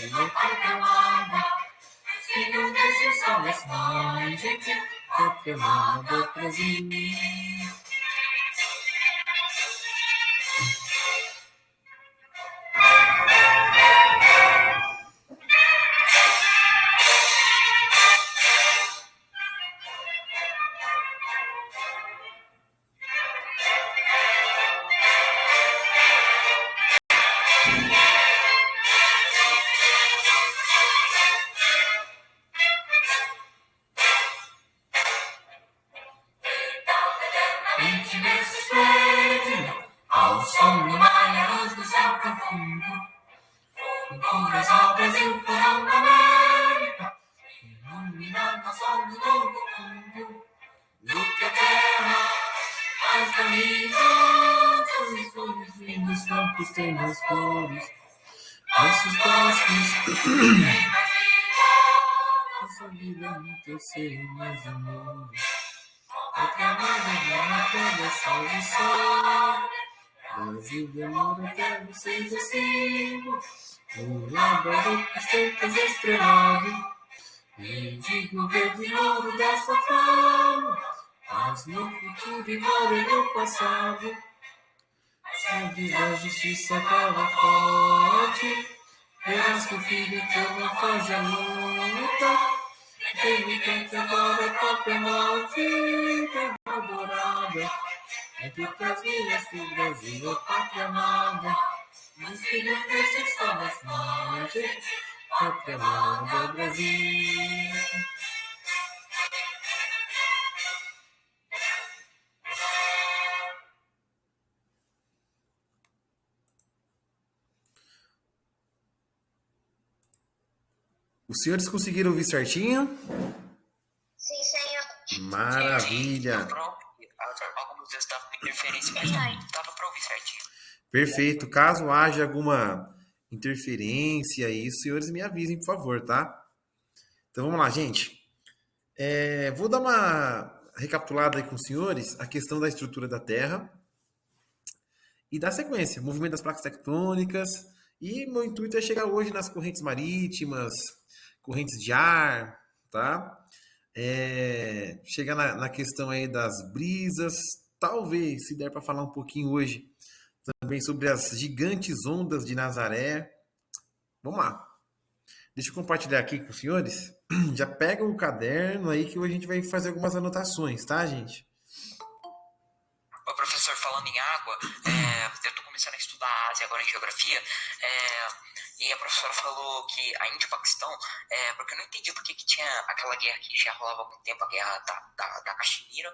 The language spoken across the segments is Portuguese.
Brasil, pátria amada, filhos desses solos mães, gente, pátria amada, Brasil. Ao som do mar e a luz do céu profundo, culturas ao Brasil foram da América, iluminando o sol do novo mundo. Do que a terra, as camisas, os sonhos lindos campos têm mais cores, nossos bosques, nossa vida no teu seio mais amor. Pátria amada, atravessar o sol, Brasil de amor eterno sem recibo, o labrador com estrelas estrelado, mendigo verde ouro dessa flama, paz no futuro e glória no passado. Sempre da justiça acaba forte, verás que o filho teu não faz a luta. Ele canta agora a própria morte, terra dourada, entre as vilas do Brasil, a pátria amada, os filhos desses escolas margens, pátria amada, Brasil. Os senhores conseguiram ouvir certinho? Sim, senhor. Maravilha! Alguns vezes estava com interferência, mas dava para ouvir certinho. Perfeito. Caso haja alguma interferência aí, os senhores me avisem, por favor, tá? Então vamos lá, gente. Vou dar uma recapitulada aí com os senhores a questão da estrutura da Terra e da sequência, movimento das placas tectônicas. E meu intuito é chegar hoje nas correntes marítimas, correntes de ar, tá? Chegar na questão aí das brisas, talvez, se der para falar um pouquinho hoje, também sobre as gigantes ondas de Nazaré. Vamos lá. Deixa eu compartilhar aqui com os senhores. Já pega o caderno aí que hoje a gente vai fazer algumas anotações, tá, gente? Ô, professor, falando em água, eu estou começando a estudar a Ásia agora em geografia, e a professora falou que a Índia e o Paquistão, porque eu não entendi porque que tinha aquela guerra que já rolava há algum tempo, a guerra da Caxemira.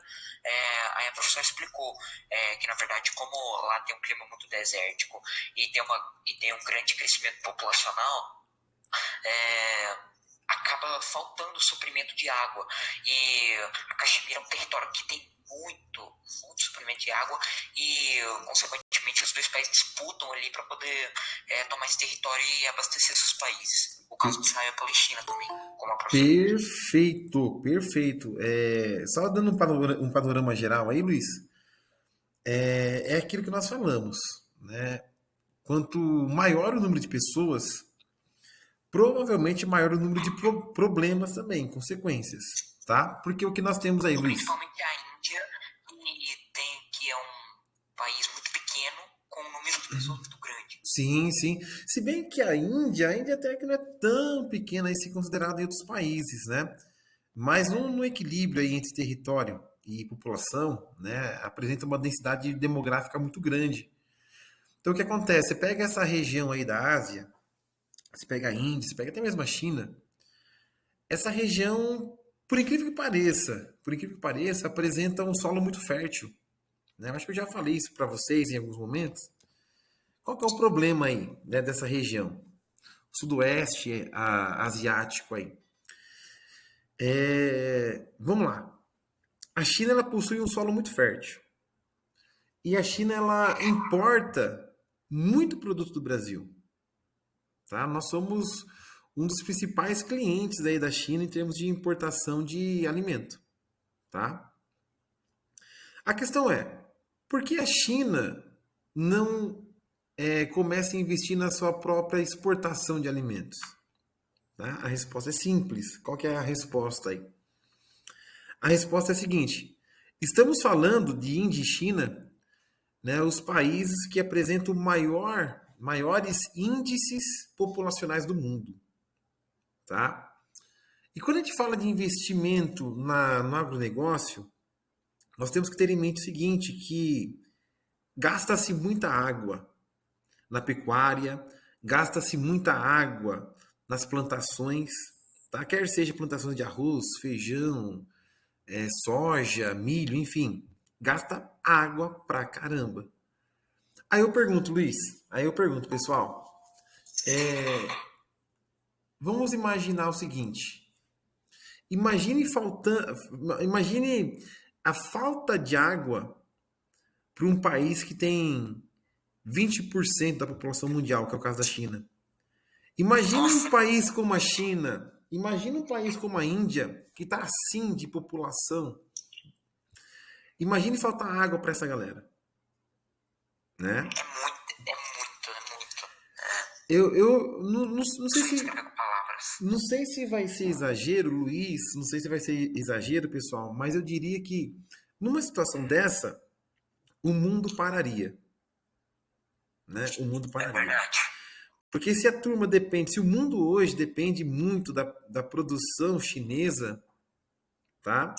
Aí a professora explicou que, na verdade, como lá tem um clima muito desértico e tem um grande crescimento populacional, acaba faltando suprimento de água. E a Caxemira é um território que tem muito suprimento de água e, consequentemente, os dois países disputam ali para poder tomar esse território e abastecer seus países. O caso de Israel e a Palestina também, como a professora. Perfeito. Só dando um panorama geral aí, Luiz, é aquilo que nós falamos, né? Quanto maior o número de pessoas, provavelmente maior o número de problemas também, consequências, tá? Porque o que nós temos aí, Luiz? Principalmente a Índia, que é um país muito pequeno, com um número de pessoas muito grande. Sim, sim. Se bem que a Índia até que não é tão pequena aí se considerada em outros países, né? Mas no equilíbrio aí entre território e população, né, apresenta uma densidade demográfica muito grande. Então o que acontece? Você pega essa região aí da Ásia, você pega a Índia, você pega até mesmo a China, essa região, por incrível que pareça, apresenta um solo muito fértil, né? Eu acho que eu já falei isso para vocês em alguns momentos. Qual que é o problema aí, né, dessa região? Sudoeste asiático aí. Vamos lá. A China ela possui um solo muito fértil. E a China ela importa muito produto do Brasil. Tá? Nós somos um dos principais clientes aí da China em termos de importação de alimento. Tá? A questão é, por que a China não começa a investir na sua própria exportação de alimentos? Tá? A resposta é simples. Qual que é a resposta aí? A resposta é a seguinte: estamos falando de Índia e China, né, os países que apresentam maiores índices populacionais do mundo. Tá? E quando a gente fala de investimento no agronegócio, nós temos que ter em mente o seguinte, que gasta-se muita água na pecuária, gasta-se muita água nas plantações, tá? Quer seja plantações de arroz, feijão, soja, milho, enfim, gasta água pra caramba. Aí eu pergunto, Luiz, pessoal, vamos imaginar o seguinte, imagine a falta de água para um país que tem 20% da população mundial, que é o caso da China. Imagina um país como a China, imagina um país como a Índia, que está assim de população. Imagine faltar água para essa galera. Né? É muito. Eu não sei se. Escrever com palavras. Não sei se vai ser exagero, Luiz, não sei se vai ser exagero, pessoal, mas eu diria que numa situação dessa, o mundo pararia. Né? O mundo pararia. É verdade. Porque se a turma depende, se o mundo hoje depende muito da produção chinesa, tá?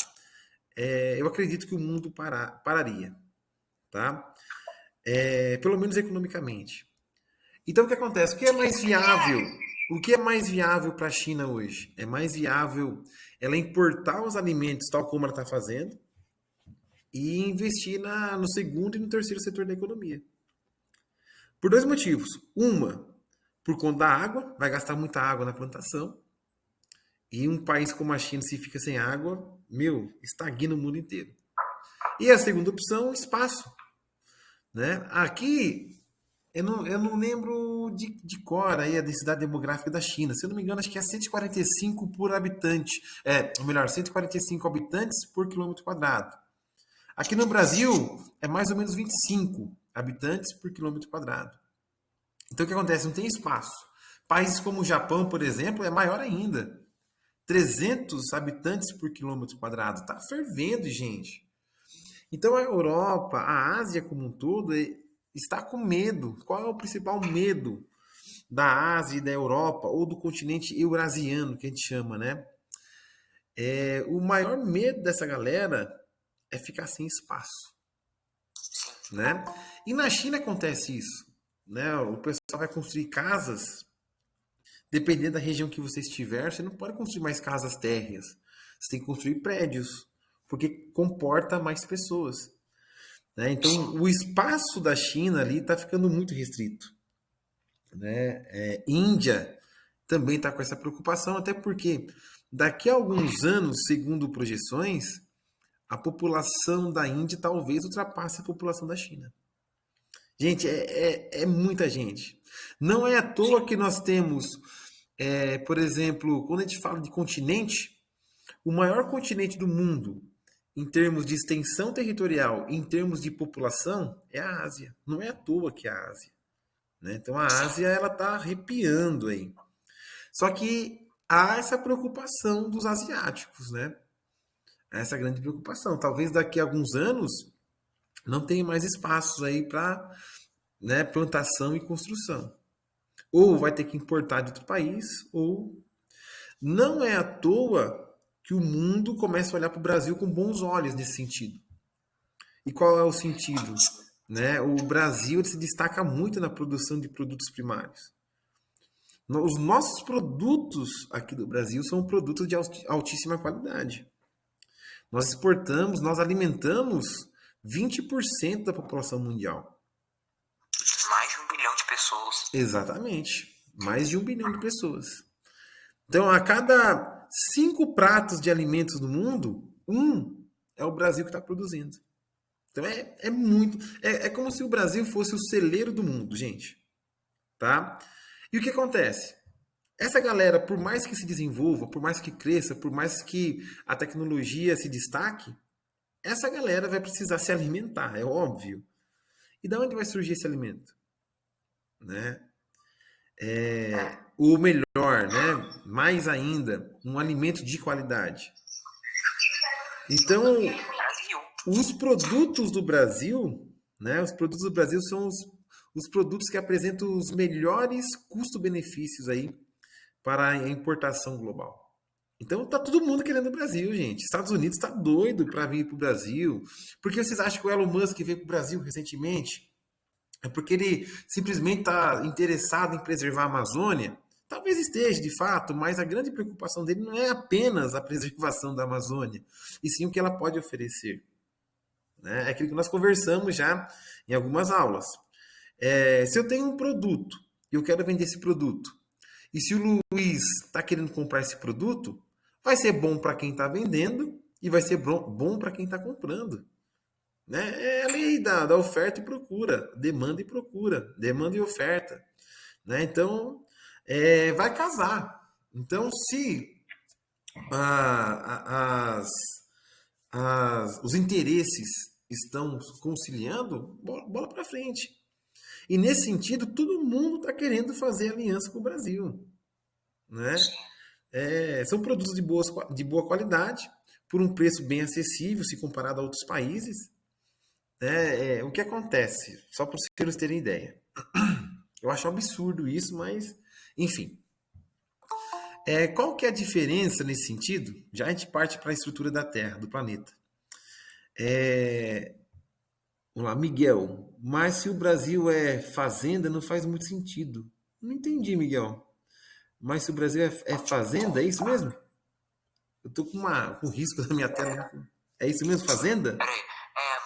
Eu acredito que o mundo pararia, tá? Pelo menos economicamente. Então o que acontece? O que é mais viável? O que é mais viável para a China hoje? É mais viável ela importar os alimentos tal como ela está fazendo e investir no segundo e no terceiro setor da economia. Por dois motivos. Uma, por conta da água, vai gastar muita água na plantação. E um país como a China, se fica sem água, estagna o mundo inteiro. E a segunda opção, espaço. Né? Aqui, eu não lembro de cor aí a densidade demográfica da China. Se eu não me engano, acho que é 145 por habitante. Ou melhor, 145 habitantes por quilômetro quadrado. Aqui no Brasil, é mais ou menos 25 habitantes por quilômetro quadrado. Então, o que acontece? Não tem espaço. Países como o Japão, por exemplo, é maior ainda. 300 habitantes por quilômetro quadrado. Tá fervendo, gente. Então, a Europa, a Ásia como um todo, está com medo. Qual é o principal medo da Ásia e da Europa, ou do continente eurasiano, que a gente chama, né? O maior medo dessa galera é ficar sem espaço. Né? E na China acontece isso. Né? O pessoal vai construir casas, dependendo da região que você estiver, você não pode construir mais casas térreas. Você tem que construir prédios, porque comporta mais pessoas. Né? Então, o espaço da China ali está ficando muito restrito. Né? Índia também está com essa preocupação, até porque daqui a alguns anos, segundo projeções, a população da Índia talvez ultrapasse a população da China. Gente, é muita gente. Não é à toa que nós temos, por exemplo, quando a gente fala de continente, o maior continente do mundo, em termos de extensão territorial, em termos de população, é a Ásia. Não é à toa que é a Ásia. Né? Então a Ásia ela está arrepiando aí. Só que há essa preocupação dos asiáticos, né? Essa grande preocupação. Talvez daqui a alguns anos não tenha mais espaços aí para, né, plantação e construção. Ou vai ter que importar de outro país, ou não é à toa que o mundo começa a olhar para o Brasil com bons olhos nesse sentido. E qual é o sentido? Né? O Brasil se destaca muito na produção de produtos primários. Os nossos produtos aqui do Brasil são produtos de altíssima qualidade. Nós exportamos, nós alimentamos 20% da população mundial. Mais de 1 bilhão de pessoas. Exatamente. Mais de 1 bilhão de pessoas. Então, a cada 5 pratos de alimentos no mundo, 1 é o Brasil que está produzindo. Então, é muito... É como se o Brasil fosse o celeiro do mundo, gente. Tá? E o que acontece? Essa galera, por mais que se desenvolva, por mais que cresça, por mais que a tecnologia se destaque, essa galera vai precisar se alimentar, é óbvio. E de onde vai surgir esse alimento? Né? o melhor, né? Mais ainda, um alimento de qualidade. Então, Brasil. os produtos do Brasil, né? Os produtos do Brasil são os produtos que apresentam os melhores custo-benefícios aí para a importação global. Então tá todo mundo querendo o Brasil, gente. Estados Unidos está doido para vir para o Brasil. Por que vocês acham que o Elon Musk veio para o Brasil recentemente? É porque ele simplesmente está interessado em preservar a Amazônia? Talvez esteja, de fato, mas a grande preocupação dele não é apenas a preservação da Amazônia, e sim o que ela pode oferecer. Né? É aquilo que nós conversamos já em algumas aulas. Se eu tenho um produto e eu quero vender esse produto, e se o Luiz está querendo comprar esse produto, vai ser bom para quem está vendendo e vai ser bom para quem está comprando. Né? É a lei da oferta e procura, demanda e procura, demanda e oferta. Né? Então, vai casar. Então, se os interesses estão conciliando, bola para frente. E nesse sentido, todo mundo está querendo fazer aliança com o Brasil. Né? São produtos de boa qualidade, por um preço bem acessível se comparado a outros países. O que acontece? Só para vocês terem ideia. Eu acho um absurdo isso, mas enfim. Qual que é a diferença nesse sentido? Já a gente parte para a estrutura da Terra, do planeta. Vamos lá, Miguel. Mas se o Brasil é fazenda, não faz muito sentido. Não entendi, Miguel. Mas se o Brasil é fazenda, é isso mesmo? Eu tô com um risco na minha tela. É isso mesmo, fazenda? Peraí,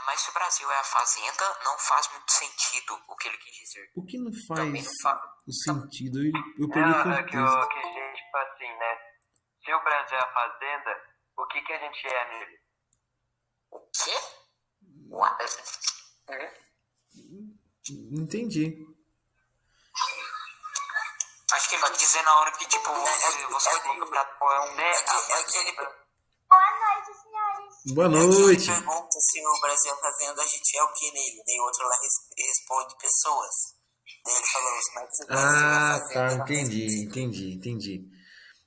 mas se o Brasil é a fazenda, não faz muito sentido o que ele quis dizer. O que não Também faz não faz. o sentido? Eu perdi o Não, que contexto. a gente, tipo assim, né? Se o Brasil é a fazenda, o que a gente é nele? O quê? What? Entendi. Acho que ele vai dizer na hora que, tipo, você coloca pra apoiar um... Boa noite, senhores. Boa noite. Ele pergunta se o Brasil é fazenda, a gente é o que nele? Daí o outro lá responde pessoas. Daí ele falou, mas se o Brasil é fazenda... Tá, entendi.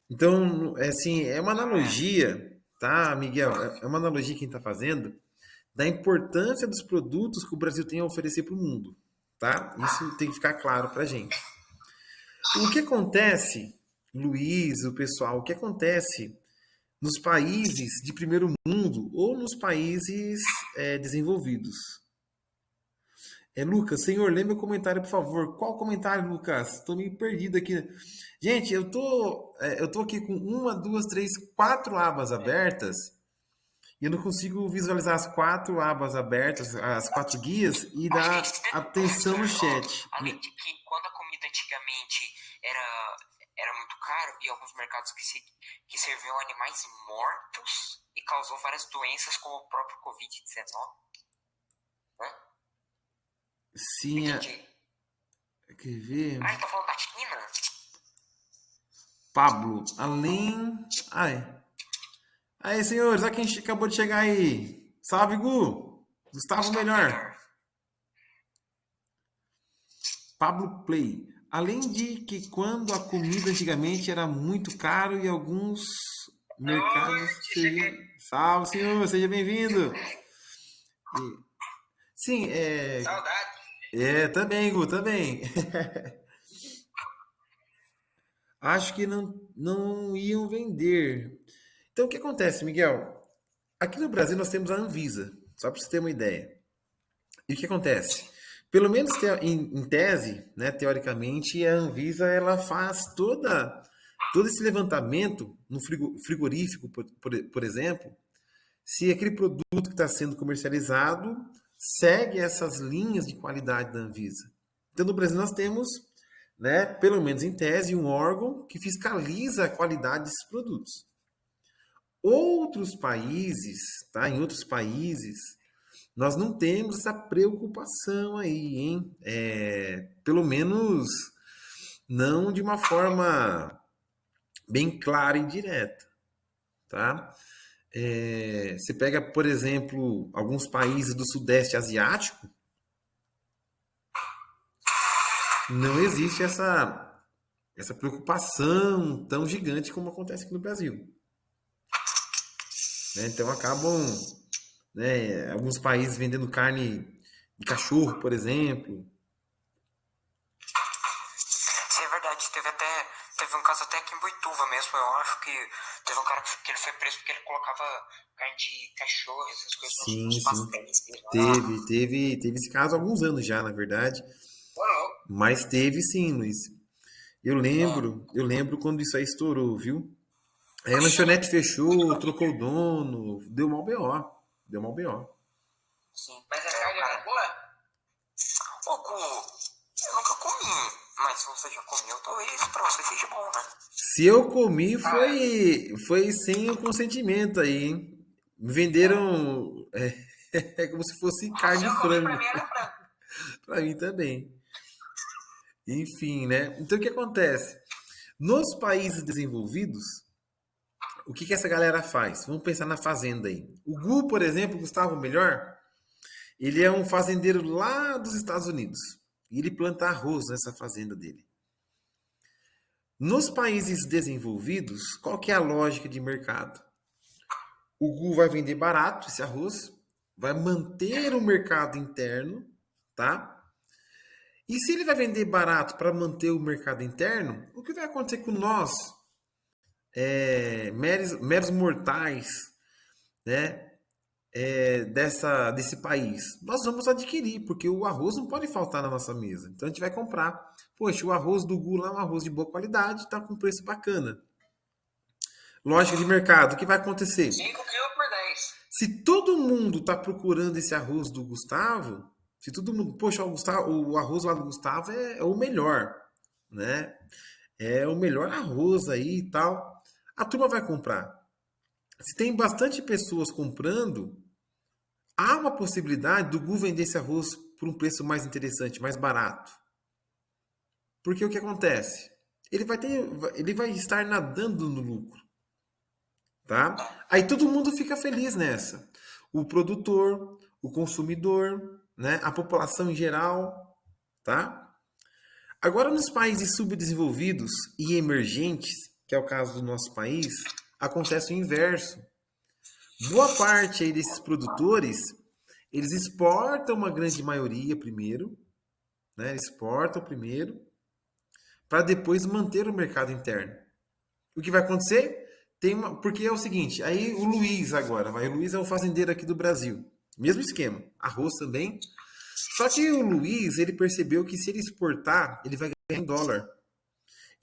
Então, assim, é uma analogia, tá, Miguel? É uma analogia que a gente está fazendo da importância dos produtos que o Brasil tem a oferecer para o mundo, tá? Isso tem que ficar claro para a gente. O que acontece, Luiz, o pessoal, o que acontece nos países de primeiro mundo ou nos países desenvolvidos? Lucas, senhor, lê meu comentário, por favor. Qual comentário, Lucas? Estou meio perdido aqui. Gente, eu tô aqui com 1, 2, 3, 4 abas abertas e eu não consigo visualizar as 4 abas abertas, as 4 guias e dar atenção no chat. Além de que, quando a comida antigamente era muito caro e alguns mercados que serviam animais mortos e causou várias doenças como o próprio Covid-19. Né? Sim, quer ver? Ele tá falando da China? Pablo, além... Aí, senhores, olha quem acabou de chegar aí. Salve, Gu! Gustavo Melhor. Pablo Play. Além de que quando a comida antigamente era muito caro e alguns mercados... Salve, senhor, seja bem-vindo. Sim, Saudade. Também, Gu, também. Acho que não iam vender. Então, o que acontece, Miguel? Aqui no Brasil nós temos a Anvisa, só para você ter uma ideia. E o que acontece? Pelo menos em tese, né, teoricamente, a Anvisa ela faz todo esse levantamento no frigorífico, por exemplo, se aquele produto que está sendo comercializado segue essas linhas de qualidade da Anvisa. Então, no Brasil nós temos, né, pelo menos em tese, um órgão que fiscaliza a qualidade desses produtos. Outros países, tá? Em outros países, nós não temos essa preocupação aí, hein? Pelo menos não de uma forma bem clara e direta, tá? Você pega, por exemplo, alguns países do Sudeste Asiático, não existe essa preocupação tão gigante como acontece aqui no Brasil. Né? Então acabam, né, alguns países vendendo carne de cachorro, por exemplo. Isso é verdade, teve um caso até aqui em Boituva mesmo, eu acho que teve um cara que ele foi preso porque ele colocava carne de cachorro, essas coisas Sim, nos sim. pastéis dele. Teve esse caso há alguns anos já, na verdade. Mas teve sim, Luiz. Eu lembro quando isso aí estourou, viu? Aí a lanchonete fechou, trocou o dono, deu mal BO. Deu mal BO. Sim. Mas a carne era boa? Ô, Gu, eu nunca comi, mas se você já comeu, talvez pra você seja bom, né? Se eu comi, foi sem o consentimento aí, hein? Me venderam é como se fosse carne de frango. Pra mim era frango. Pra mim também. Enfim, né? Então o que acontece? Nos países desenvolvidos, o que essa galera faz? Vamos pensar na fazenda aí. O Gu, por exemplo, Gustavo Melhor, ele é um fazendeiro lá dos Estados Unidos. E ele planta arroz nessa fazenda dele. Nos países desenvolvidos, qual que é a lógica de mercado? O Gu vai vender barato esse arroz, vai manter o mercado interno, tá? E se ele vai vender barato para manter o mercado interno, o que vai acontecer com nós, meros mortais, né, desse país? Nós vamos adquirir, porque o arroz não pode faltar na nossa mesa. Então a gente vai comprar. Poxa, o arroz do Gu lá é um arroz de boa qualidade, está com preço bacana. Lógica de mercado, o que vai acontecer? 5 quilos por 10. Se todo mundo está procurando esse arroz do Gustavo, se todo mundo, poxa, o arroz lá do Gustavo é o melhor, né? É o melhor arroz aí e tal. A turma vai comprar. Se tem bastante pessoas comprando, há uma possibilidade do Gu vender esse arroz por um preço mais interessante, mais barato. Porque o que acontece? Ele vai estar nadando no lucro, tá? Aí todo mundo fica feliz nessa. O produtor, o consumidor, né? A população em geral, tá? Agora, nos países subdesenvolvidos e emergentes, que é o caso do nosso país, acontece o inverso. Boa parte aí desses produtores, eles exportam uma grande maioria primeiro, né? Exportam primeiro, para depois manter o mercado interno. O que vai acontecer? Porque é o seguinte, aí o Luiz agora, o Luiz é um fazendeiro aqui do Brasil. Mesmo esquema, arroz também. Só que o Luiz, ele percebeu que se ele exportar, ele vai ganhar em dólar.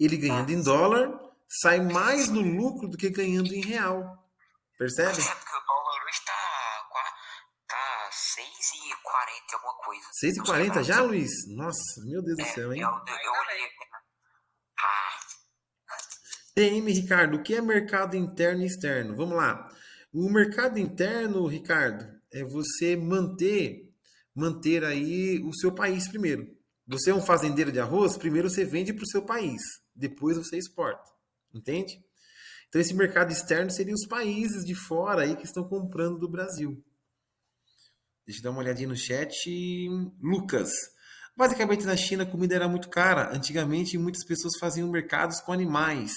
Ele ganhando em dólar, sai mais no lucro do que ganhando em real. Percebe? É porque o dólar hoje tá 6,40 alguma coisa. 6,40 já, Luiz? Nossa, meu Deus do céu, hein? Eu olhei aqui. Ah, PM, Ricardo, o que é mercado interno e externo? Vamos lá. O mercado interno, Ricardo, é você manter aí o seu país primeiro. Você é um fazendeiro de arroz, primeiro você vende para o seu país, depois você exporta. Entende? Então esse mercado externo seria os países de fora aí que estão comprando do Brasil. Deixa eu dar uma olhadinha no chat. Lucas. Basicamente na China a comida era muito cara. Antigamente muitas pessoas faziam mercados com animais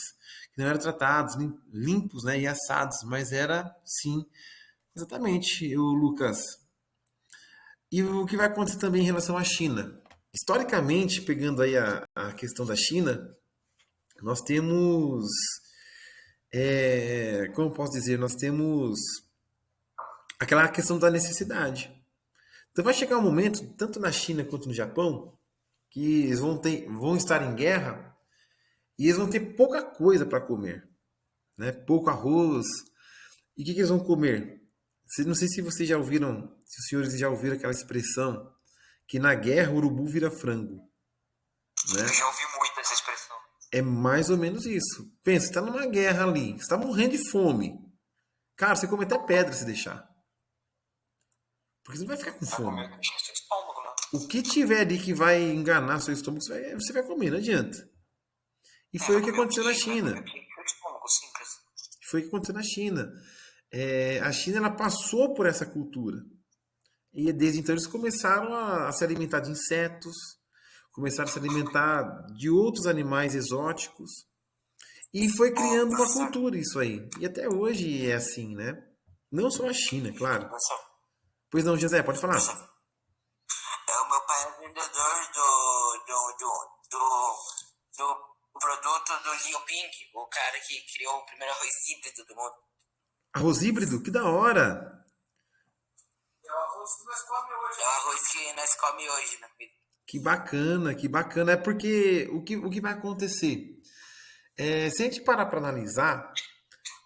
que não eram tratados, limpos, né, e assados, mas era sim, exatamente, o Lucas. E o que vai acontecer também em relação à China? Historicamente, pegando aí a questão da China, nós temos, como posso dizer, nós temos aquela questão da necessidade. Então vai chegar um momento, tanto na China quanto no Japão, que eles vão estar em guerra e eles vão ter pouca coisa para comer, né? Pouco arroz. E o que eles vão comer? Não sei se vocês já ouviram, se os senhores já ouviram aquela expressão que na guerra o urubu vira frango, né? eu já ouvi muito essa expressão. É mais ou menos isso. Pensa, você está numa guerra ali, você está morrendo de fome. Cara, você come até pedra se deixar. Porque você não vai ficar com fome. Seu estômago, né? O que tiver ali que vai enganar seu estômago, você vai comer, não adianta. E foi o que aconteceu na China. Seu estômago simples. Foi o que aconteceu na China. A China ela passou por essa cultura. E desde então eles começaram a se alimentar de insetos, começaram a se alimentar de outros animais exóticos e foi criando uma cultura isso aí. E até hoje é assim, né? Não só a China, claro. Professor, Pois não, José, pode falar. professor, o meu pai é vendedor do produto do Liuping, o cara que criou o primeiro arroz híbrido do mundo. Arroz híbrido? Que da hora! É o arroz que nós comemos hoje na vida. Que bacana, que bacana. É porque o que vai acontecer? Se a gente parar para analisar,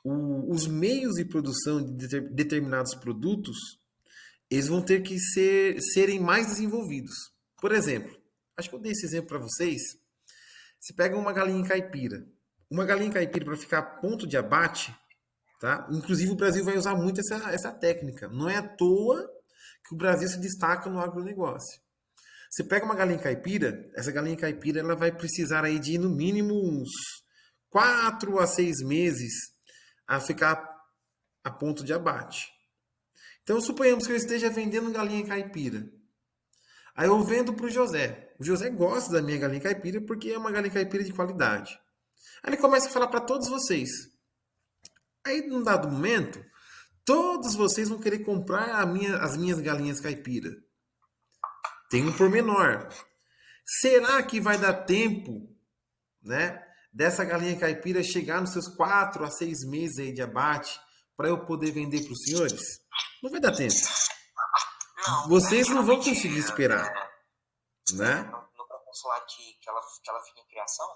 os meios de produção de determinados produtos, eles vão ter que serem mais desenvolvidos. Por exemplo, acho que eu dei esse exemplo para vocês. Você pega uma galinha caipira. Uma galinha caipira para ficar a ponto de abate, tá? Inclusive o Brasil vai usar muito essa técnica. Não é à toa que o Brasil se destaca no agronegócio. Você pega uma galinha caipira, essa galinha caipira ela vai precisar aí de no mínimo uns 4 a 6 meses a ficar a ponto de abate. Então suponhamos que eu esteja vendendo galinha caipira. Aí eu vendo para o José. O José gosta da minha galinha caipira porque é uma galinha caipira de qualidade. Aí ele começa a falar para todos vocês. Aí, num dado momento, todos vocês vão querer comprar as minhas galinhas caipira. Tem um pormenor. Será que vai dar tempo, né, dessa galinha caipira chegar nos seus 4 a 6 meses aí de abate para eu poder vender para os senhores? Não vai dar tempo. Não, Vocês não vão geralmente, conseguir esperar, né? no processo lá que ela fica em criação,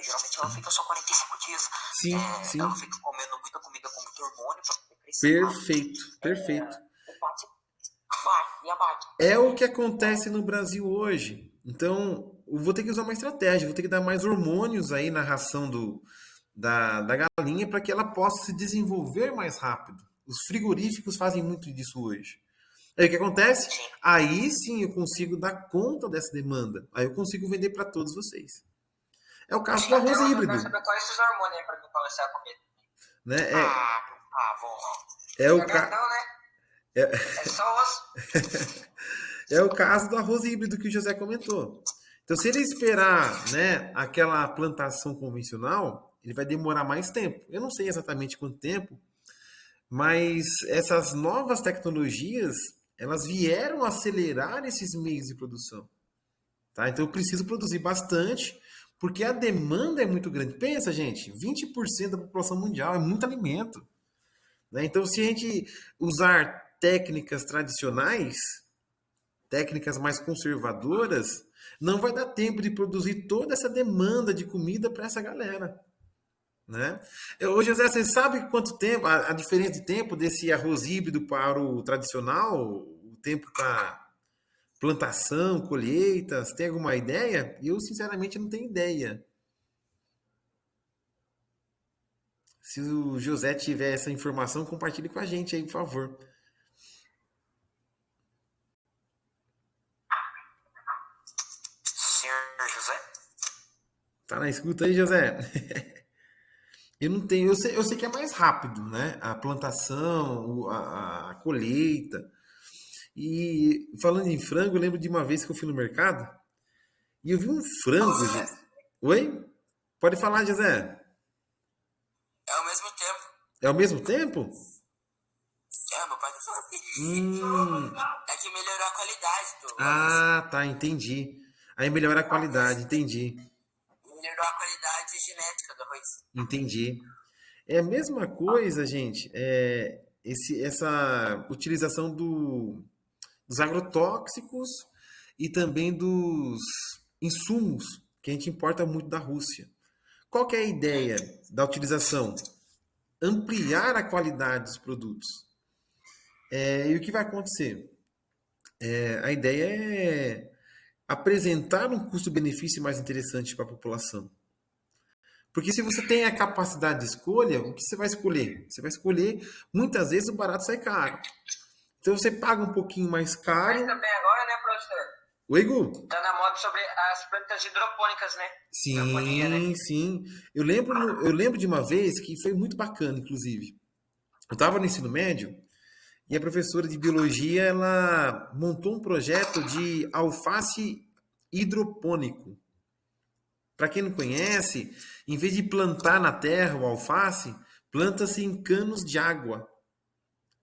geralmente ela fica só 45 dias. Sim, sim. Ela fica comendo muita comida com muito hormônio para poder crescer. Perfeito, perfeito. E abate. É o que acontece no Brasil hoje. Então, eu vou ter que usar uma estratégia, vou ter que dar mais hormônios aí na ração da galinha para que ela possa se desenvolver mais rápido. Os frigoríficos fazem muito disso hoje. Aí o que acontece? Aí sim eu consigo dar conta dessa demanda. Aí eu consigo vender para todos vocês. É o caso do arroz híbrido. Eu saber quais esses hormônios aí para começar a comer. Né? Bom. É o Não, né? É só osso. É o caso do arroz híbrido que o José comentou. Então, se ele esperar, né, aquela plantação convencional, ele vai demorar mais tempo. Eu não sei exatamente quanto tempo, mas essas novas tecnologias, elas vieram acelerar esses meios de produção. Tá? Então, eu preciso produzir bastante, porque a demanda é muito grande. Pensa, gente, 20% da população mundial é muito alimento. Né? Então, se a gente usar técnicas tradicionais, técnicas mais conservadoras, não vai dar tempo de produzir toda essa demanda de comida para essa galera. Né? Ô, José, você sabe quanto tempo, a diferença de tempo desse arroz híbrido para o tradicional, o tempo para plantação, colheitas, tem alguma ideia? Eu, sinceramente, não tenho ideia. Se o José tiver essa informação, compartilhe com a gente aí, por favor. Senhor José? Tá na escuta aí, José? Eu não tenho, eu sei que é mais rápido, né? A plantação, a colheita. E falando em frango, eu lembro de uma vez que eu fui no mercado e eu vi um frango, gente. Oi? Pode falar, José. É ao mesmo tempo. É ao mesmo tempo? Meu pai tá falando. É que melhorou a qualidade do arroz. Tá, entendi. Aí melhora a qualidade, entendi. Melhorou a qualidade genética do arroz. Entendi. É a mesma coisa, gente. Essa utilização dos agrotóxicos e também dos insumos que a gente importa muito da Rússia. Qual que é a ideia da utilização? Ampliar a qualidade dos produtos. E o que vai acontecer? A ideia é apresentar um custo-benefício mais interessante para a população. Porque se você tem a capacidade de escolha, o que você vai escolher? Você vai escolher, muitas vezes o barato sai caro. Então você paga um pouquinho mais caro. Mas também agora, né, professor? Oi, Gu? Tá na moda sobre as plantas hidropônicas, né? Hidroponia, né? Sim. Eu lembro de uma vez que foi muito bacana, inclusive. Eu estava no ensino médio e a professora de biologia, ela montou um projeto de alface hidropônico. Para quem não conhece, em vez de plantar na terra o alface, planta-se em canos de água.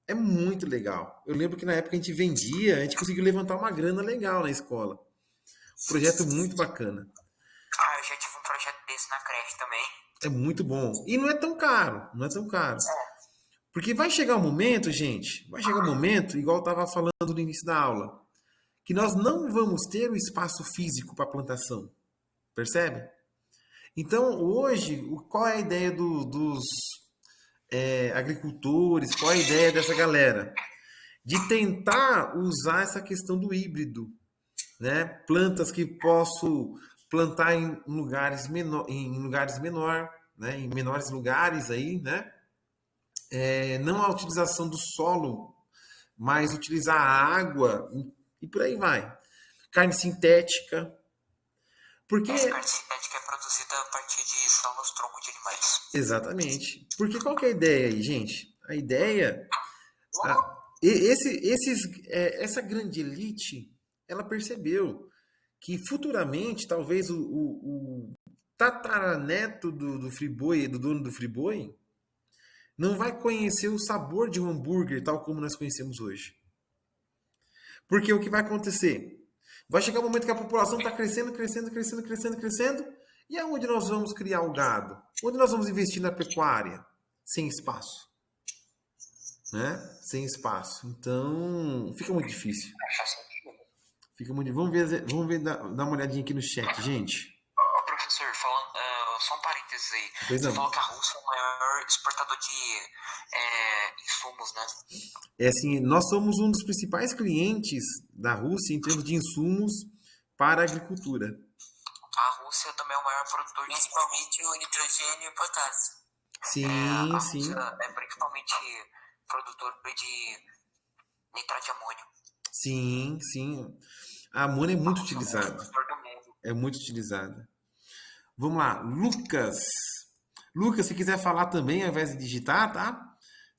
É muito legal. Eu lembro que na época a gente vendia, a gente conseguiu levantar uma grana legal na escola. Projeto muito bacana. Ah, eu já tive um projeto desse na creche também. É muito bom. E não é tão caro, não é tão caro. Porque vai chegar um momento, gente, vai chegar um momento, igual eu estava falando no início da aula, que nós não vamos ter o espaço físico para plantação. Percebe? Então, hoje, qual é a ideia dos agricultores, qual é a ideia dessa galera? De tentar usar essa questão do híbrido, né? Plantas que posso plantar em lugares menor, né? Em menores lugares aí, né? Não a utilização do solo, mas utilizar a água e por aí vai. Carne sintética, porque Essa carne sintética é produzida a partir de células-tronco de animais. exatamente. Porque qual que é a ideia aí, gente? A ideia, essa grande elite, ela percebeu que futuramente, talvez o tataraneto do Friboi, do dono do Friboi, não vai conhecer o sabor de um hambúrguer tal como nós conhecemos hoje. Porque o que vai acontecer? Vai chegar um momento que a população está crescendo, crescendo, crescendo, crescendo, crescendo. E aonde nós vamos criar o gado? Onde nós vamos investir na pecuária? Sem espaço. Né? Sem espaço. Então, fica muito difícil. Fica muito... Vamos ver dar uma olhadinha aqui no chat, gente. Professor, falando, só um parênteses aí. Pois Você não. falou que a Rússia é o maior exportador de insumos, né? É assim, nós somos um dos principais clientes da Rússia em termos de insumos para a agricultura. A Rússia também é o maior produtor de Principalmente o nitrogênio e o potássio. Sim, a sim. Rússia é principalmente produtor de nitrato de amônio. Sim, sim. A amônia é muito A Rússia é o maior utilizada. produtor do mundo. É muito utilizada. Vamos lá, Lucas. Lucas, se quiser falar também ao invés de digitar, tá?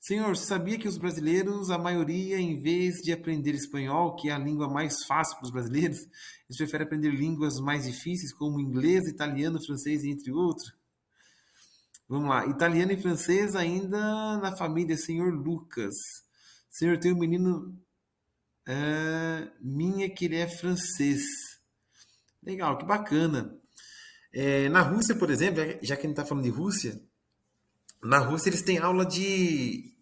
Senhor, você sabia que os brasileiros, a maioria, em vez de aprender espanhol, que é a língua mais fácil para os brasileiros, eles preferem aprender línguas mais difíceis, como inglês, italiano, francês, entre outros? Vamos lá, italiano e francês ainda na família, senhor Lucas. Senhor, tem um menino minha que ele é francês. Legal, que bacana. Na Rússia, por exemplo, já que a gente está falando de Rússia, na Rússia eles têm aula de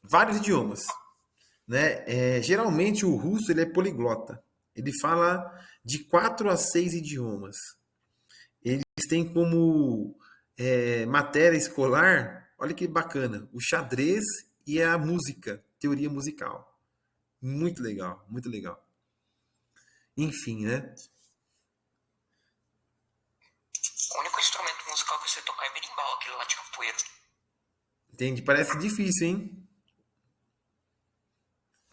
vários idiomas, né? Geralmente o russo ele é poliglota. Ele fala de 4 a 6 idiomas. Eles têm como matéria escolar, olha que bacana, o xadrez e a música, teoria musical. Muito legal, muito legal. Enfim, né? O único instrumento musical que eu sei tocar é berimbau, aquele lá de capoeira. Entende? Parece difícil, hein?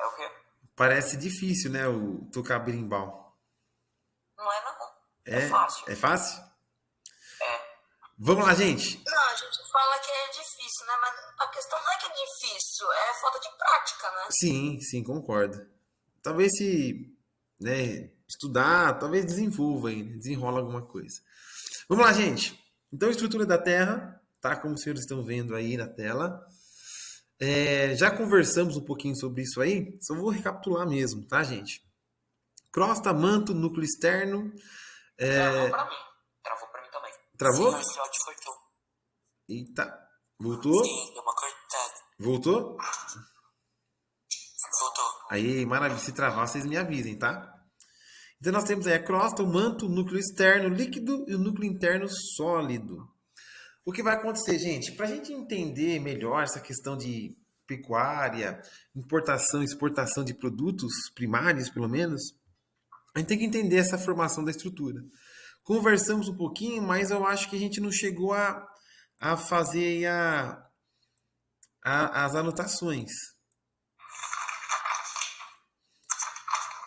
É o quê? Parece difícil, né? O tocar berimbau. Não é não. É fácil. É fácil? É. Vamos lá, gente. Não, a gente fala que é difícil, né? Mas a questão não é que é difícil, é falta de prática, né? Sim, sim, concordo. Talvez se, né, estudar, talvez desenvolva aí, né? Desenrola alguma coisa. Vamos lá, gente. Então, estrutura da Terra, tá? Como os senhores estão vendo aí na tela. Já conversamos um pouquinho sobre isso aí, só vou recapitular mesmo, tá, gente? Crosta, manto, núcleo externo. Travou pra mim. Travou pra mim também. Travou? Sim, o slot cortou. Eita. Voltou? Sim, deu uma cortada. Voltou? Voltou. Aí, maravilha. Se travar, vocês me avisem, tá? Então, nós temos aí a crosta, o manto, o núcleo externo líquido e o núcleo interno sólido. O que vai acontecer, gente? Para a gente entender melhor essa questão de pecuária, importação e exportação de produtos primários, pelo menos, a gente tem que entender essa formação da estrutura. Conversamos um pouquinho, mas eu acho que a gente não chegou a fazer aí as anotações.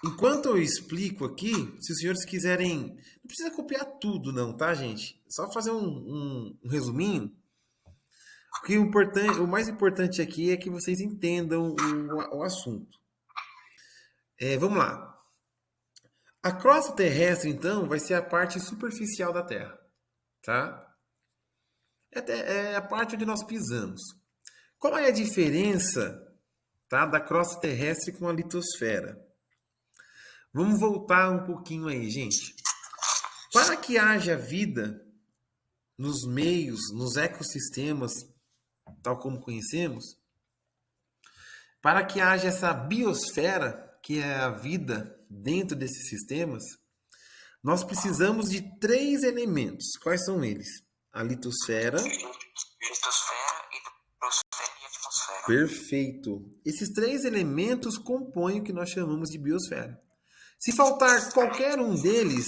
Enquanto eu explico aqui, se os senhores quiserem... Não precisa copiar tudo não, tá, gente? Só fazer um resuminho. O mais importante aqui é que vocês entendam o assunto. Vamos lá. A crosta terrestre, então, vai ser a parte superficial da Terra, tá? É a parte onde nós pisamos. Qual é a diferença, tá, da crosta terrestre com a litosfera? Vamos voltar um pouquinho aí, gente. Para que haja vida nos meios, nos ecossistemas, tal como conhecemos, para que haja essa biosfera, que é a vida dentro desses sistemas, nós precisamos de 3 elementos. Quais são eles? A litosfera. Litosfera, hidrosfera e atmosfera. Perfeito. Esses 3 elementos compõem o que nós chamamos de biosfera. Se faltar qualquer um deles,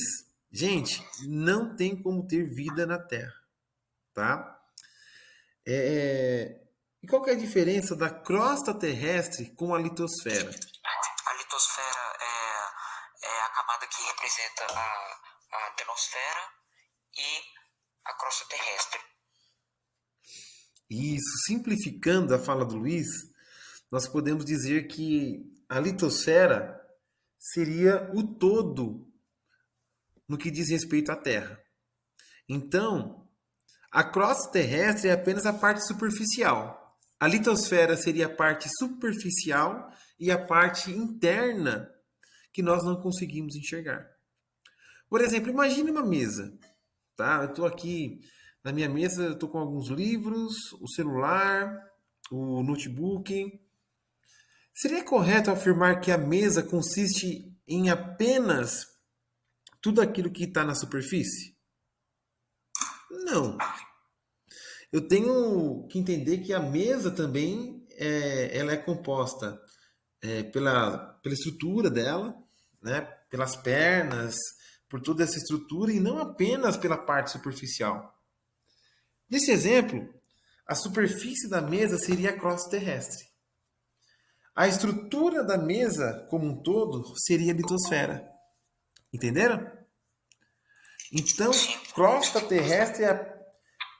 gente, não tem como ter vida na Terra, tá? E qual que é a diferença da crosta terrestre com a litosfera? A litosfera é a camada que representa a atmosfera e a crosta terrestre. Isso, simplificando a fala do Luiz, nós podemos dizer que a litosfera seria o todo no que diz respeito à Terra. Então, a crosta terrestre é apenas a parte superficial. A litosfera seria a parte superficial e a parte interna que nós não conseguimos enxergar. Por exemplo, imagine uma mesa, tá? Eu estou aqui na minha mesa, eu estou com alguns livros, o celular, o notebook. Seria correto afirmar que a mesa consiste em apenas tudo aquilo que está na superfície? Não. Eu tenho que entender que a mesa também ela é composta pela estrutura dela, né? Pelas pernas, por toda essa estrutura e não apenas pela parte superficial. Nesse exemplo, a superfície da mesa seria a crosta terrestre. A estrutura da mesa como um todo seria a litosfera. Entenderam? Então, crosta terrestre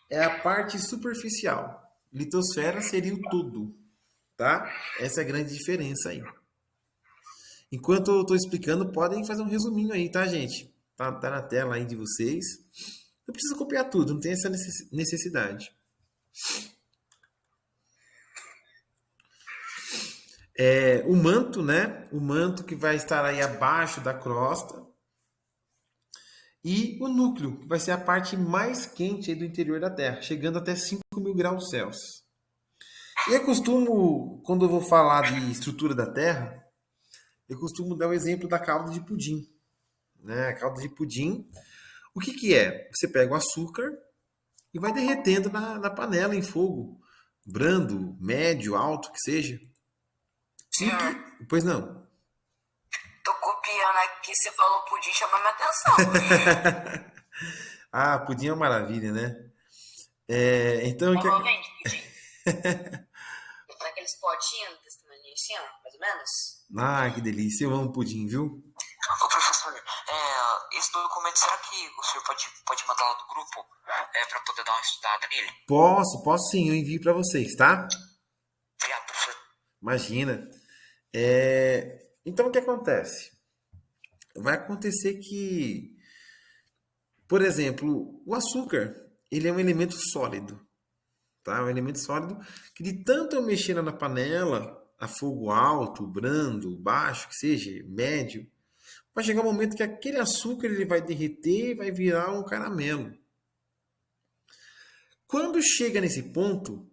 é a parte superficial. Litosfera seria o todo, tá? Essa é a grande diferença aí. Enquanto eu estou explicando, podem fazer um resuminho aí, tá, gente? Tá na tela aí de vocês. Não precisa copiar tudo, não tem essa necessidade. O manto, né? O manto que vai estar aí abaixo da crosta. E o núcleo, que vai ser a parte mais quente aí do interior da Terra, chegando até 5.000 graus Celsius. Eu costumo, quando eu vou falar de estrutura da Terra, eu costumo dar o exemplo da calda de pudim. Né? A calda de pudim, o que é? Você pega o açúcar e vai derretendo na panela em fogo, brando, médio, alto, que seja. Pois não. Tô copiando aqui, você falou pudim, chamou minha atenção. Ah, pudim é uma maravilha, né? Então, Falou, vende pudim. Naqueles potinhos desse tamanho assim, ó, mais ou menos. Ah, que delícia. Eu amo pudim, viu? Ô, professor, esse documento, será que o senhor pode mandar lá do grupo para poder dar uma estudada nele? Posso sim, eu envio para vocês, tá? Obrigado, professor. Imagina. Então, o que acontece? Vai acontecer que, por exemplo, o açúcar, ele é um elemento sólido, tá? Um elemento sólido que de tanto eu mexer na panela, a fogo alto, brando, baixo, que seja, médio, vai chegar um momento que aquele açúcar ele vai derreter e vai virar um caramelo. Quando chega nesse ponto,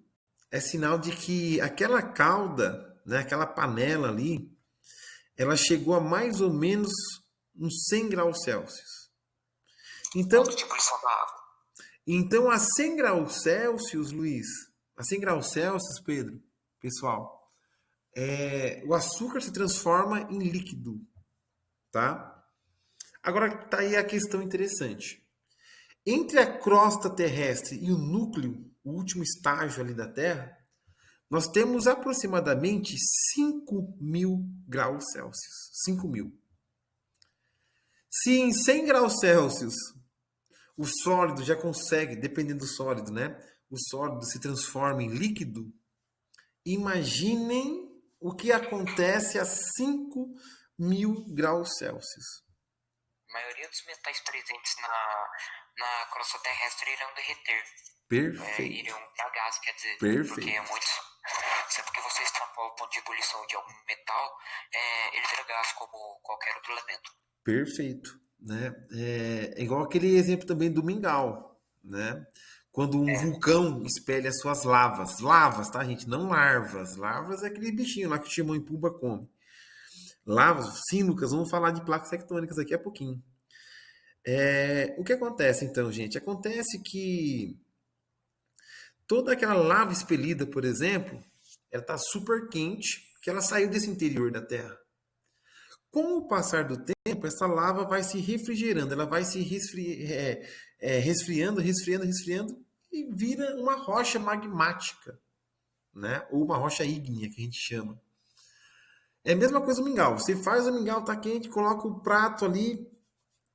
é sinal de que aquela calda, né, aquela panela ali, ela chegou a mais ou menos uns 100 graus Celsius. Então, a 100 graus Celsius, Luiz, a 100 graus Celsius, Pedro, pessoal, o açúcar se transforma em líquido, tá? Agora tá aí a questão interessante. Entre a crosta terrestre e o núcleo, o último estágio ali da Terra, nós temos aproximadamente 5.000 graus Celsius. 5.000. Se em 100 graus Celsius o sólido já consegue, dependendo do sólido, né? O sólido se transforma em líquido. Imaginem o que acontece a 5.000 graus Celsius. A maioria dos metais presentes na crosta terrestre irão derreter. Perfeito. Iriam dar gás, quer dizer. Perfeito. Porque muitos. Sempre que você extrapola o ponto de ebulição de algum metal, ele vira gás como qualquer outro elemento. Perfeito, né? É igual aquele exemplo também do mingau, né? Quando um vulcão espelha suas lavas. Lavas, tá, gente? Não larvas. Larvas é aquele bichinho lá que o Timão e Pumba come. Lavas, sim, Lucas, vamos falar de placas tectônicas daqui a pouquinho. O que acontece então, gente? Acontece que toda aquela lava expelida, por exemplo, ela está super quente, porque ela saiu desse interior da Terra. Com o passar do tempo, essa lava vai se refrigerando, ela vai se resfriando e vira uma rocha magmática, né? Ou uma rocha ígnea, que a gente chama. É a mesma coisa o mingau. Você faz o mingau, tá quente, coloca o prato ali,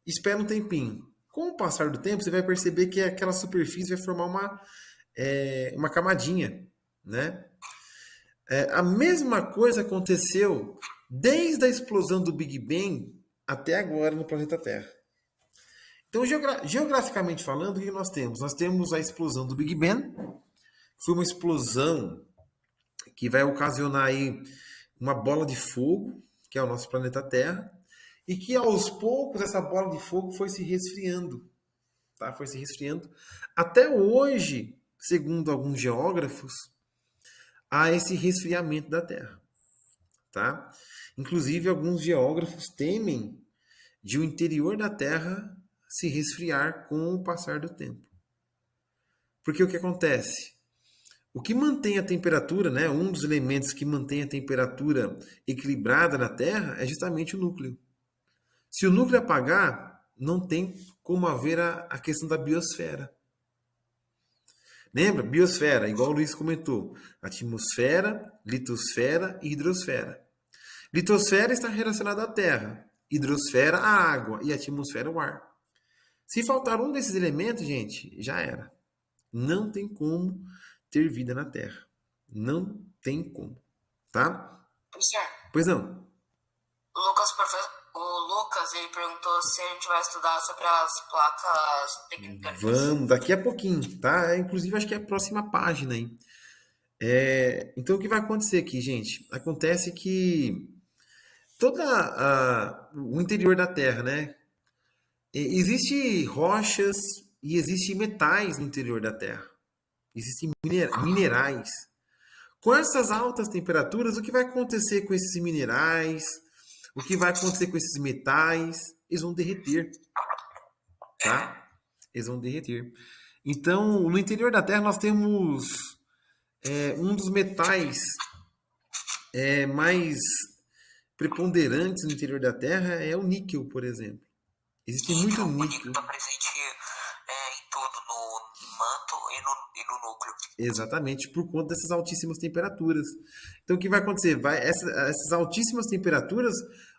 espera um tempinho. Com o passar do tempo, você vai perceber que aquela superfície vai formar uma camadinha, né? A mesma coisa aconteceu desde a explosão do Big Bang até agora no planeta Terra. Então, geograficamente falando, o que nós temos? Nós temos a explosão do Big Bang, que foi uma explosão que vai ocasionar aí uma bola de fogo, que é o nosso planeta Terra, e que aos poucos essa bola de fogo foi se resfriando, tá? Foi se resfriando. Até hoje, segundo alguns geógrafos, há esse resfriamento da Terra, tá? Inclusive, alguns geógrafos temem de o interior da Terra se resfriar com o passar do tempo. Porque o que acontece? O que mantém a temperatura, né, um dos elementos que mantém a temperatura equilibrada na Terra é justamente o núcleo. Se o núcleo apagar, não tem como haver a questão da biosfera. Lembra? Biosfera, igual o Luiz comentou. Atmosfera, litosfera e hidrosfera. Litosfera está relacionada à Terra. Hidrosfera, a água. E atmosfera, o ar. Se faltar um desses elementos, gente, já era. Não tem como ter vida na Terra. Não tem como. Tá? Professor, Pois não. o Lucas, ele perguntou se a gente vai estudar sobre as placas tectônicas. Vamos, daqui a pouquinho, tá? Inclusive, acho que é a próxima página aí. Então, o que vai acontecer aqui, gente? Acontece que o interior da Terra, né? Existem rochas e existem metais no interior da Terra. Existem minerais. Com essas altas temperaturas, o que vai acontecer com esses minerais? O que vai acontecer com esses metais? Eles vão derreter, tá? Eles vão derreter. Então, no interior da Terra, nós temos um dos metais mais preponderantes no interior da Terra é o níquel, por exemplo. Existe muito O níquel níquel. está presente em tudo, no manto e no núcleo. Exatamente, por conta dessas altíssimas temperaturas. Então, o que vai acontecer? Essas altíssimas temperaturas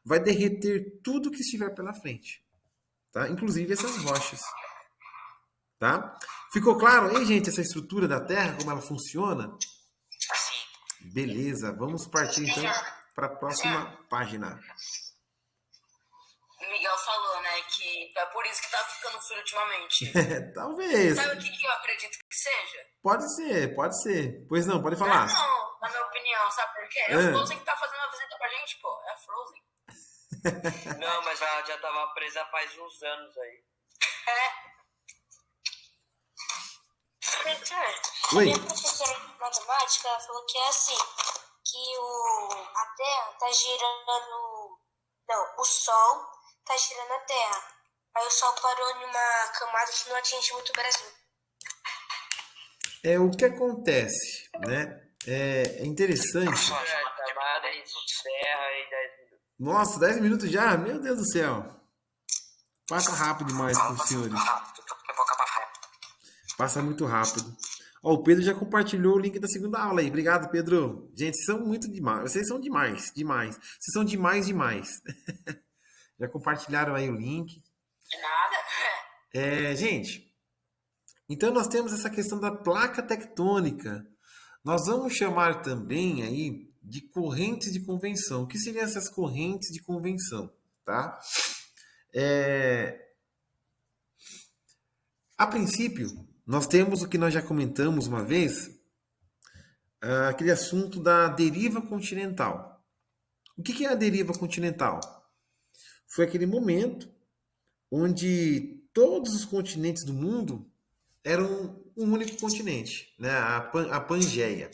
vai derreter tudo que estiver pela frente, tá? Inclusive essas rochas, tá? Ficou claro aí, gente, essa estrutura da Terra, como ela funciona? Sim. Beleza, vamos partir então para a próxima página. O Miguel falou, né, que é por isso que tá ficando frio ultimamente. Talvez. Sabe o que eu acredito que seja? Pode ser. Pois não, pode falar. Não, na minha opinião, sabe por quê? É o Frozen que tá fazendo uma visita pra gente, pô. É a Frozen. Não, mas ela já tava presa faz uns anos aí. Professor, Oi. minha professora de matemática ela falou que é assim, que a Terra tá girando... Não, o Sol tá girando a Terra. Aí o Sol parou em uma camada que não atinge muito o Brasil. O que acontece, né? É interessante. Chamada e terra e 10 minutos. Nossa, 10 minutos já? Meu Deus do céu. Passa rápido demais com os senhores. Eu vou acabar rápido. Passa muito rápido. Ó, o Pedro já compartilhou o link da segunda aula aí. Obrigado, Pedro. Gente, vocês são muito demais. Vocês são demais. Vocês são demais. Já compartilharam aí o link. De nada. Gente, então nós temos essa questão da placa tectônica. Nós vamos chamar também aí de correntes de convenção. O que seriam essas correntes de convenção, tá? A princípio, nós temos o que nós já comentamos uma vez, aquele assunto da deriva continental. O que é a deriva continental? Foi aquele momento onde todos os continentes do mundo eram um único continente, né? A Pangeia,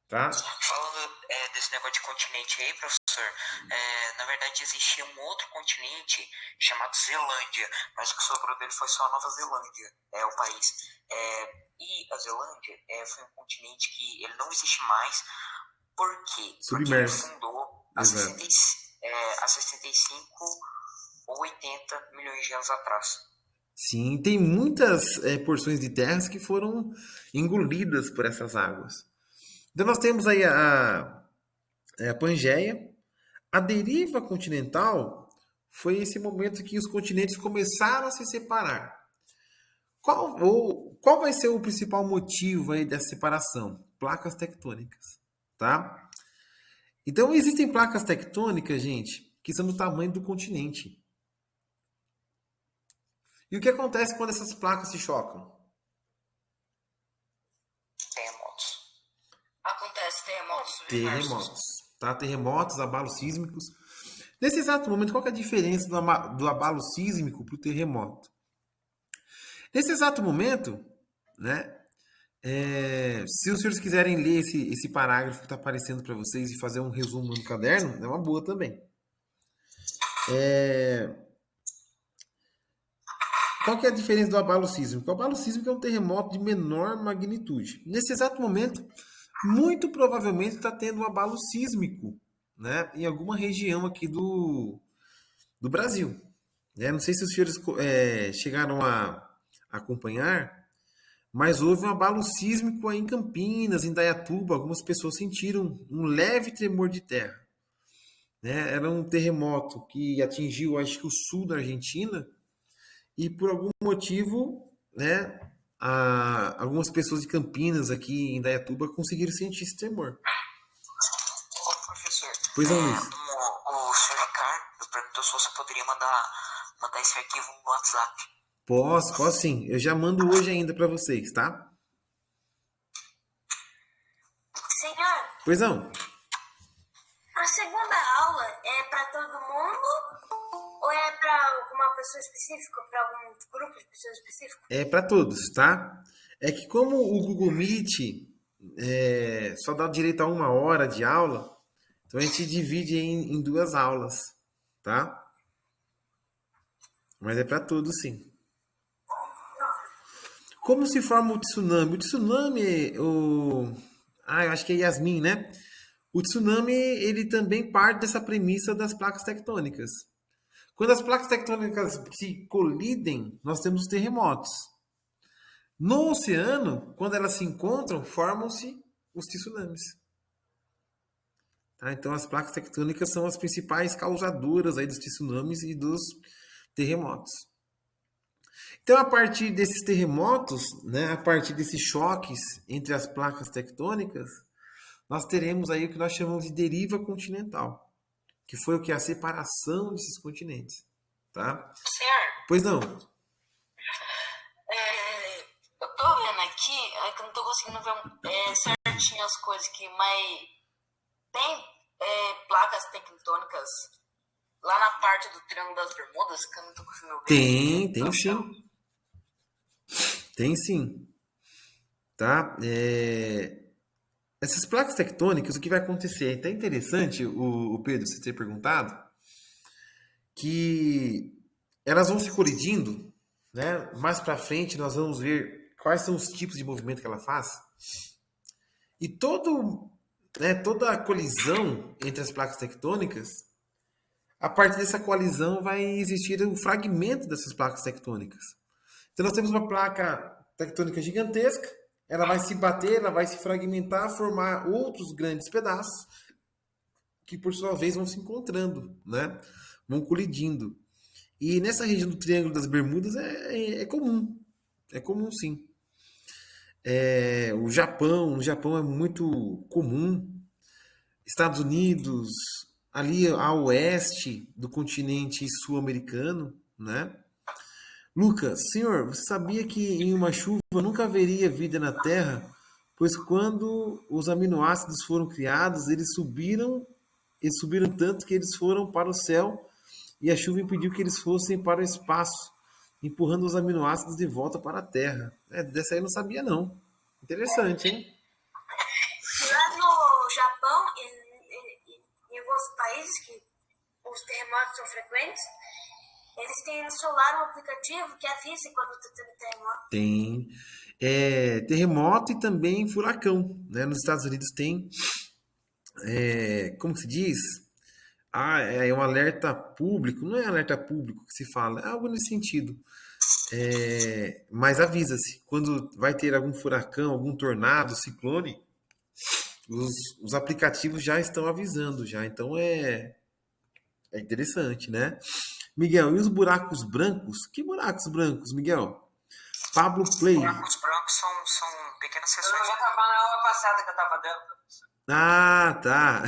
tá? Falando desse negócio de continente aí, professor, na verdade existia um outro continente chamado Zelândia, mas o que sobrou dele foi só a Nova Zelândia, o país. E a Zelândia foi um continente que ele não existe mais. Por quê? Porque ele Submerso. fundou há Exato. 65 ou 80 milhões de anos atrás. Sim, tem muitas porções de terras que foram engolidas por essas águas. Então nós temos aí a Pangeia. A deriva continental foi esse momento que os continentes começaram a se separar. Qual vai ser o principal motivo aí dessa separação? Placas tectônicas, tá? Então existem placas tectônicas, gente, que são do tamanho do continente. E o que acontece quando essas placas se chocam? Terremotos. Acontece terremotos submersos. Terremotos, tá? Terremotos, abalos sísmicos. Nesse exato momento, qual que é a diferença do abalo sísmico para o terremoto? Nesse exato momento, né? Se os senhores quiserem ler esse parágrafo que está aparecendo para vocês e fazer um resumo no caderno, é uma boa também. Qual que é a diferença do abalo sísmico? O abalo sísmico é um terremoto de menor magnitude. Nesse exato momento, muito provavelmente está tendo um abalo sísmico, né, em alguma região aqui do Brasil. Não sei se os senhores chegaram a acompanhar, mas houve um abalo sísmico aí em Campinas, em Indaiatuba. Algumas pessoas sentiram um leve tremor de terra. Era um terremoto que atingiu, acho que, o sul da Argentina. E por algum motivo, né, algumas pessoas de Campinas, aqui em Indaiatuba, conseguiram sentir esse tremor. Ô, professor, Pois não, Luiz. o senhor Ricardo perguntou se você poderia mandar esse arquivo no WhatsApp. Posso sim. Eu já mando hoje ainda para vocês, tá? Senhor, Pois não. a segunda aula é para todo mundo ou é para alguma pessoa específica, para algum grupo de pessoas específico? É para todos, tá? É que como o Google Meet só dá direito a 1 hora de aula, então a gente divide em 2 aulas, tá? Mas é para todos, sim. Como se forma o tsunami? O tsunami, eu acho que é Yasmin, né? O tsunami, ele também parte dessa premissa das placas tectônicas. Quando as placas tectônicas se colidem, nós temos os terremotos. No oceano, quando elas se encontram, formam-se os tsunamis. Tá? Então, as placas tectônicas são as principais causadoras aí dos tsunamis e dos terremotos. Então, a partir desses terremotos, né, a partir desses choques entre as placas tectônicas, nós teremos aí o que nós chamamos de deriva continental, que foi o que? A separação desses continentes. Tá? Senhor, Pois não. eu tô vendo aqui, é que eu não tô conseguindo ver certinho as coisas aqui, mas tem placas tectônicas lá na parte do Triângulo das Bermudas que eu não tô conseguindo ver. Tem sim. Tem sim. Tá? Essas placas tectônicas, o que vai acontecer? É até interessante, o Pedro, você ter perguntado, que elas vão se colidindo, né? Mais para frente nós vamos ver quais são os tipos de movimento que ela faz. E toda a colisão entre as placas tectônicas, a partir dessa colisão vai existir um fragmento dessas placas tectônicas. Então nós temos uma placa tectônica gigantesca, ela vai se bater, ela vai se fragmentar, formar outros grandes pedaços que por sua vez vão se encontrando, né? Vão colidindo. E nessa região do Triângulo das Bermudas é comum. É comum, sim. No Japão é muito comum. Estados Unidos, ali a oeste do continente sul-americano, né? Lucas, senhor, você sabia que em uma chuva nunca haveria vida na Terra? Pois quando os aminoácidos foram criados, eles subiram tanto que eles foram para o céu e a chuva impediu que eles fossem para o espaço, empurrando os aminoácidos de volta para a Terra. Dessa aí eu não sabia não. Interessante, hein? Lá no Japão e em alguns países que os terremotos são frequentes, eles têm no celular um aplicativo que avisa quando está tendo terremoto. Tem terremoto e também furacão, né? Nos Estados Unidos tem, como que se diz? É um alerta público, não é alerta público que se fala, é algo nesse sentido. Mas avisa-se, quando vai ter algum furacão, algum tornado, ciclone, os aplicativos já estão avisando já, então é interessante, né? Miguel, e os buracos brancos? Que buracos brancos, Miguel? Pablo Play. Buracos brancos são pequenas Eu seções. já tava na aula passada que eu tava dando, professor. Ah, tá.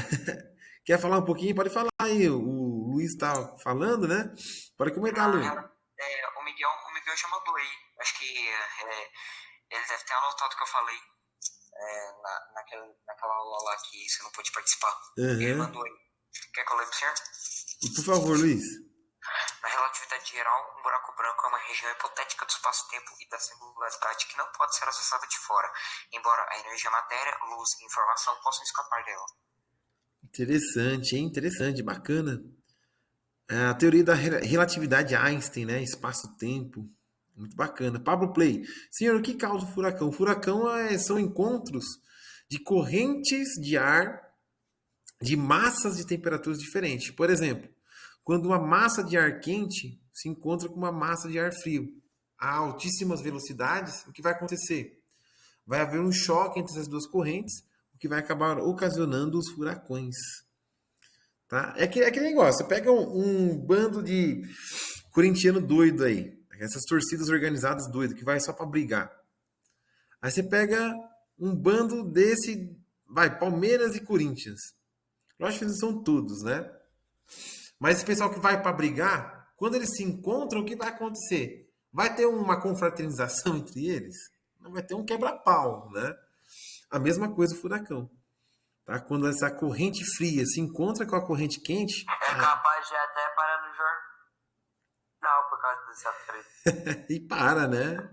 Quer falar um pouquinho? Pode falar aí. O Luiz está falando, né? Pode comentar, Luiz. O Miguel já mandou aí. Acho que ele deve ter anotado o que eu falei naquela aula lá que você não pôde participar. Ele mandou aí. Quer que eu leia pro senhor? Por favor, Luiz. Na relatividade geral, um buraco branco é uma região hipotética do espaço-tempo e da singularidade que não pode ser acessada de fora, embora a energia, matéria, luz e informação possam escapar dela. Interessante, hein? Interessante, bacana. A teoria da relatividade Einstein, né? Espaço-tempo. Muito bacana. Pablo Play. Senhor, o que causa o furacão? O furacão são encontros de correntes de ar de massas de temperaturas diferentes. Por exemplo, quando uma massa de ar quente se encontra com uma massa de ar frio a altíssimas velocidades, o que vai acontecer? Vai haver um choque entre as duas correntes, o que vai acabar ocasionando os furacões. Tá? É aquele negócio, você pega um bando de corintiano doido aí, essas torcidas organizadas doidas, que vai só para brigar. Aí você pega um bando desse, Palmeiras e Corinthians. Lógico que eles são todos, né? Mas esse pessoal que vai para brigar, quando eles se encontram, o que vai acontecer? Vai ter uma confraternização entre eles? Não vai ter um quebra-pau, né? A mesma coisa o furacão. Tá? Quando essa corrente fria se encontra com a corrente quente... É capaz de até parar no jornal por causa dessa treta. e para, né?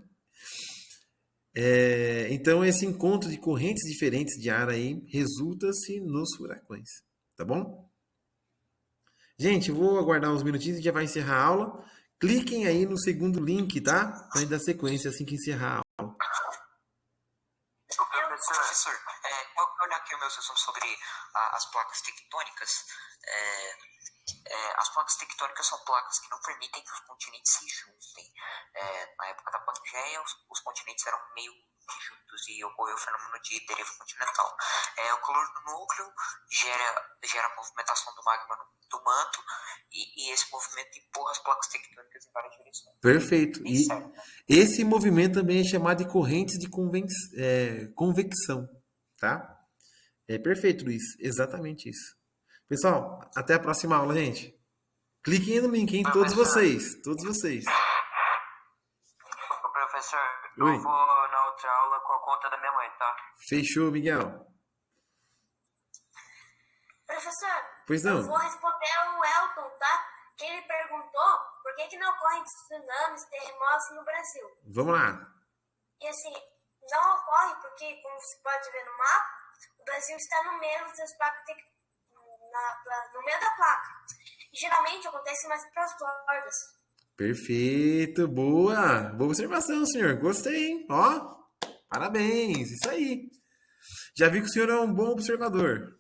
Então, esse encontro de correntes diferentes de ar aí resulta-se nos furacões. Tá bom? Gente, eu vou aguardar uns minutinhos e já vai encerrar a aula. Cliquem aí no segundo link, tá? Para dar sequência assim que encerrar a aula. Professor, eu olhar aqui o meu resumo sobre as placas tectônicas. As placas tectônicas são placas que não permitem que os continentes se juntem. Na época da Pangeia, os continentes eram meio juntos e ocorreu o fenômeno de deriva continental. O calor do núcleo gera a movimentação do magma do manto e esse movimento empurra as placas tectônicas em várias direções. Perfeito. E Certo. esse movimento também é chamado de correntes de convecção, tá? Perfeito, Luiz. Exatamente isso. Pessoal, até a próxima aula, gente. Cliquem no link, hein? Todos vocês. Ô, professor, Oi. eu vou na outra aula com a conta da minha mãe, tá? Fechou, Miguel. Professor, Pois não. eu vou responder ao Elton, tá? Que ele perguntou por que não ocorrem tsunamis, terremotos no Brasil. Vamos lá. E assim, não ocorre porque, como você pode ver no mapa, o Brasil está no meio das placas no meio da placa. E geralmente acontece mais para as bordas. Perfeito. Boa. Boa observação, senhor. Gostei, hein? Ó, parabéns. Isso aí. Já vi que o senhor é um bom observador.